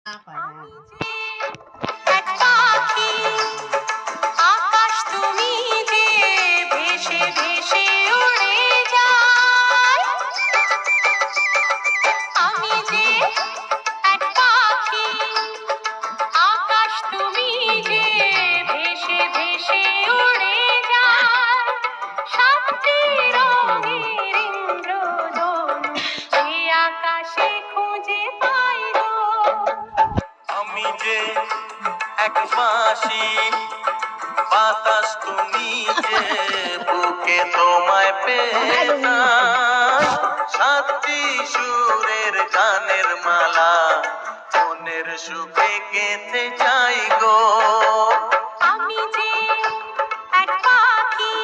আমি যে এক পাখি, আকাশ তুমি যে ভেসে ভেসে উড়ে যায়। আমি যে এক পাখি, আকাশ তুমি যে ভেসে ভেসে উড়ে যায়। সাতটি রঙের ইন্দ্রধনু যে আকাশে খুঁজে পাই গো। আমি যে এক বাঁশি, বাতাস তুমি যে বুকে তোমায় পেতাম। সাতটি সুরের গানের মালা মনের সুখে গেঁথে যাই গো। আমি যে এক পাখি,